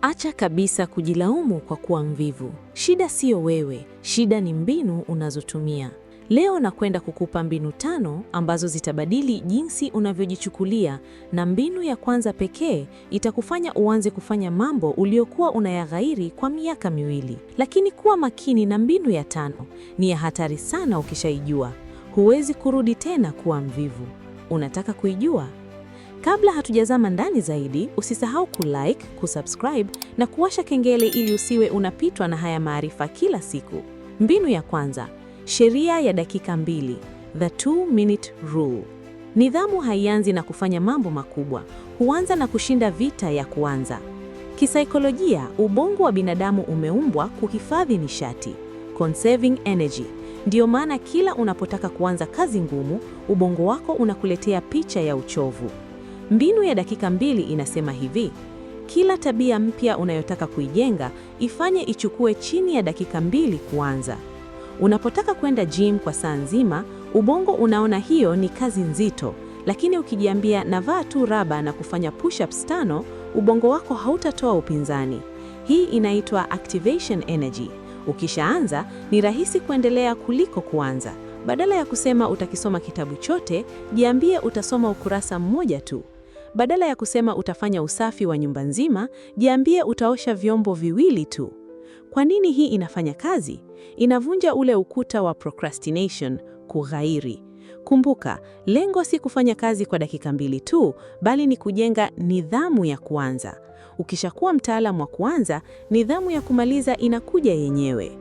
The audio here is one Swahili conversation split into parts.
Acha kabisa kujilaumu kwa kuwa mvivu. Shida siyo wewe, shida ni mbinu unazotumia. Leo nakwenda kukupa mbinu 5 ambazo zitabadili jinsi unavyojichukulia, na mbinu ya kwanza pekee itakufanya uanze kufanya mambo uliokuwa unayaghairi kwa miaka 2. Lakini kuwa makini na mbinu ya 5, ni ya hatari sana ukishaijua. Huwezi kurudi tena kuwa mvivu. Unataka kuijua? Kabla hatujazama ndani zaidi, usisahau kulike, kusubscribe na kuwasha kengele ili usiwe unapitwa na haya maarifa kila siku. Mbinu ya kwanza, sheria ya dakika 2, the 2-minute rule. Nidhamu haianzi na kufanya mambo makubwa, huanza na kushinda vita ya kuanza. Kisaikolojia, ubongo wa binadamu umeumbwa kuhifadhi nishati, conserving energy. Ndiyo maana kila unapotaka kuanza kazi ngumu, ubongo wako unakuletea picha ya uchovu. Mbinu ya dakika 2 inasema hivi: kila tabia mpya unayotaka kuijenga, ifanye ichukue chini ya dakika 2 kuanza. Unapotaka kwenda gym kwa saa nzima, ubongo unaona hiyo ni kazi nzito, lakini ukijiambia navaa tu raba na kufanya push-ups 5, ubongo wako hautatoa upinzani. Hii inaitwa activation energy. Ukishaanza, ni rahisi kuendelea kuliko kuanza. Badala ya kusema utakisoma kitabu chote, jiambie utasoma ukurasa mmoja tu. Badala ya kusema utafanya usafi wa nyumba nzima, jiambie utaosha vyombo 2 tu. Kwa nini hii inafanya kazi? Inavunja ule ukuta wa procrastination, kughairi. Kumbuka, lengo si kufanya kazi kwa dakika 2 tu, bali ni kujenga nidhamu ya kuanza. Ukishakuwa mtaalamu wa kuanza, nidhamu ya kumaliza inakuja yenyewe.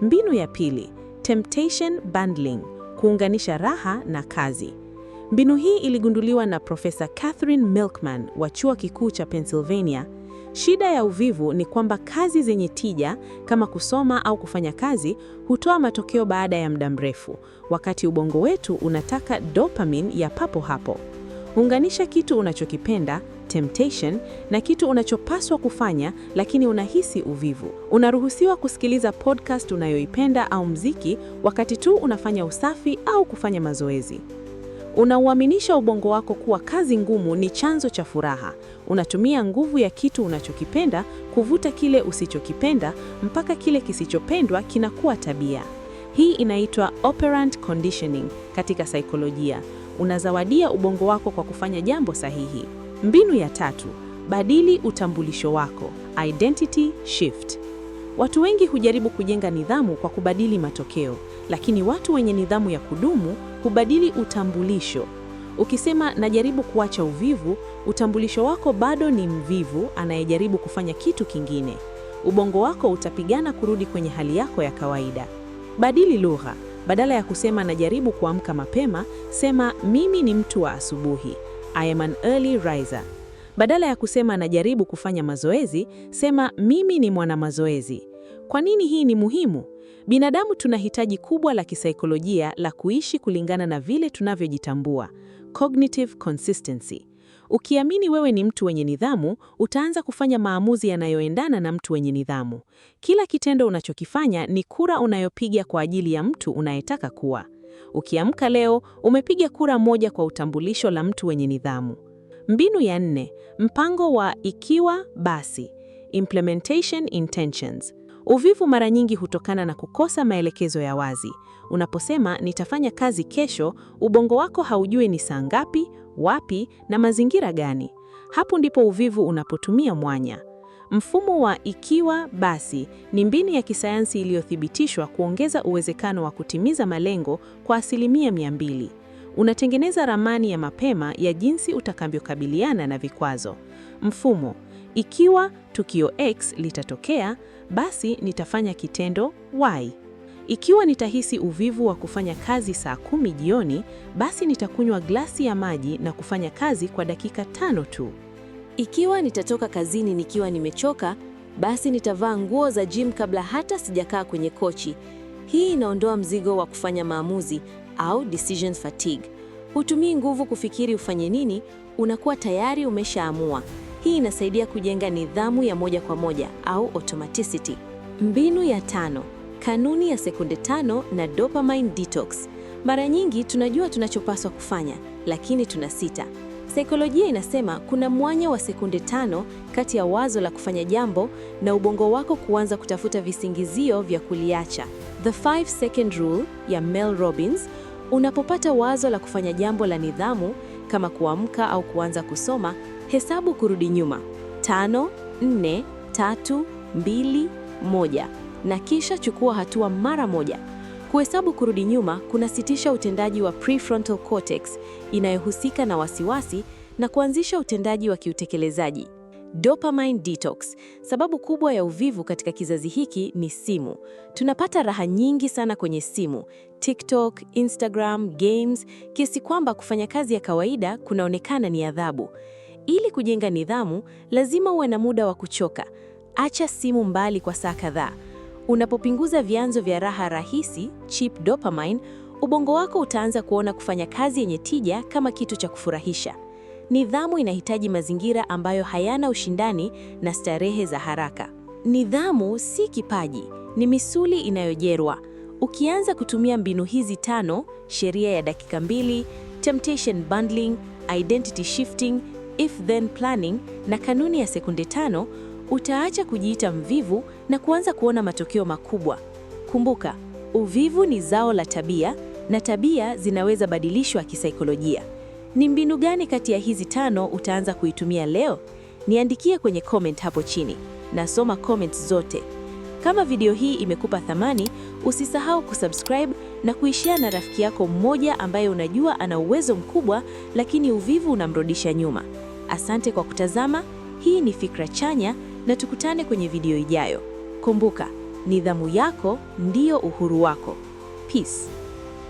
Mbinu ya pili, temptation bundling, kuunganisha raha na kazi. Mbinu hii iligunduliwa na Profesa Catherine Milkman wa Chuo Kikuu cha Pennsylvania. Shida ya uvivu ni kwamba kazi zenye tija kama kusoma au kufanya kazi hutoa matokeo baada ya muda mrefu, wakati ubongo wetu unataka dopamine ya papo hapo. Unganisha kitu unachokipenda, temptation, na kitu unachopaswa kufanya lakini unahisi uvivu. Unaruhusiwa kusikiliza podcast unayoipenda au mziki wakati tu unafanya usafi au kufanya mazoezi. Unauaminisha ubongo wako kuwa kazi ngumu ni chanzo cha furaha. Unatumia nguvu ya kitu unachokipenda kuvuta kile usichokipenda mpaka kile kisichopendwa kinakuwa tabia. Hii inaitwa operant conditioning katika saikolojia. Unazawadia ubongo wako kwa kufanya jambo sahihi. Mbinu ya 3, badili utambulisho wako, identity shift. Watu wengi hujaribu kujenga nidhamu kwa kubadili matokeo, lakini watu wenye nidhamu ya kudumu hubadili utambulisho. Ukisema najaribu kuacha uvivu, utambulisho wako bado ni mvivu anayejaribu kufanya kitu kingine. Ubongo wako utapigana kurudi kwenye hali yako ya kawaida. Badili lugha. Badala ya kusema najaribu kuamka mapema, sema mimi ni mtu wa asubuhi, I am an early riser. Badala ya kusema najaribu kufanya mazoezi, sema mimi ni mwana mazoezi. Kwa nini hii ni muhimu? Binadamu tuna hitaji kubwa la kisaikolojia la kuishi kulingana na vile tunavyojitambua, cognitive consistency. Ukiamini wewe ni mtu wenye nidhamu, utaanza kufanya maamuzi yanayoendana na mtu wenye nidhamu. Kila kitendo unachokifanya ni kura unayopiga kwa ajili ya mtu unayetaka kuwa. Ukiamka leo, umepiga kura moja kwa utambulisho la mtu wenye nidhamu. Mbinu ya 4, mpango wa ikiwa basi, implementation intentions. Uvivu mara nyingi hutokana na kukosa maelekezo ya wazi. Unaposema nitafanya kazi kesho, ubongo wako haujui ni saa ngapi, wapi na mazingira gani. Hapo ndipo uvivu unapotumia mwanya. Mfumo wa ikiwa basi ni mbinu ya kisayansi iliyothibitishwa kuongeza uwezekano wa kutimiza malengo kwa 200%. Unatengeneza ramani ya mapema ya jinsi utakavyokabiliana na vikwazo. Mfumo: ikiwa tukio X litatokea, basi nitafanya kitendo Y. Ikiwa nitahisi uvivu wa kufanya kazi saa 10 jioni, basi nitakunywa glasi ya maji na kufanya kazi kwa dakika 5 tu. Ikiwa nitatoka kazini nikiwa nimechoka, basi nitavaa nguo za gym kabla hata sijakaa kwenye kochi. Hii inaondoa mzigo wa kufanya maamuzi au decision fatigue. Hutumii nguvu kufikiri ufanye nini, unakuwa tayari umeshaamua. Hii inasaidia kujenga nidhamu ya moja kwa moja au automaticity. Mbinu ya 5, kanuni ya sekunde 5 na dopamine detox. Mara nyingi tunajua tunachopaswa kufanya, lakini tunasita. Saikolojia inasema kuna mwanya wa sekunde 5 kati ya wazo la kufanya jambo na ubongo wako kuanza kutafuta visingizio vya kuliacha. The 5-second rule ya Mel Robbins. Unapopata wazo la kufanya jambo la nidhamu kama kuamka au kuanza kusoma, hesabu kurudi nyuma: 5, 4, 3, 2, 1, na kisha chukua hatua mara moja. Kuhesabu kurudi nyuma kunasitisha utendaji wa prefrontal cortex inayohusika na wasiwasi na kuanzisha utendaji wa kiutekelezaji. Dopamine detox. Sababu kubwa ya uvivu katika kizazi hiki ni simu. Tunapata raha nyingi sana kwenye simu: TikTok, Instagram, games, kiasi kwamba kufanya kazi ya kawaida kunaonekana ni adhabu. Ili kujenga nidhamu, lazima uwe na muda wa kuchoka. Acha simu mbali kwa saa kadhaa. Unapopinguza vyanzo vya raha rahisi, cheap dopamine, ubongo wako utaanza kuona kufanya kazi yenye tija kama kitu cha kufurahisha. Nidhamu inahitaji mazingira ambayo hayana ushindani na starehe za haraka. Nidhamu si kipaji, ni misuli inayojerwa. Ukianza kutumia mbinu hizi 5: sheria ya dakika 2, temptation bundling, identity shifting, if-then planning na kanuni ya sekunde 5, utaacha kujiita mvivu na kuanza kuona matokeo makubwa. Kumbuka, uvivu ni zao la tabia na tabia zinaweza badilishwa kisaikolojia. Ni mbinu gani kati ya hizi 5 utaanza kuitumia leo? Niandikie kwenye comment hapo chini. Nasoma comments zote. Kama video hii imekupa thamani, usisahau kusubscribe na kuishare na rafiki yako mmoja ambaye unajua ana uwezo mkubwa lakini uvivu unamrudisha nyuma. Asante kwa kutazama. Hii ni Fikra Chanya na tukutane kwenye video ijayo. Kumbuka, nidhamu yako ndiyo uhuru wako. Peace.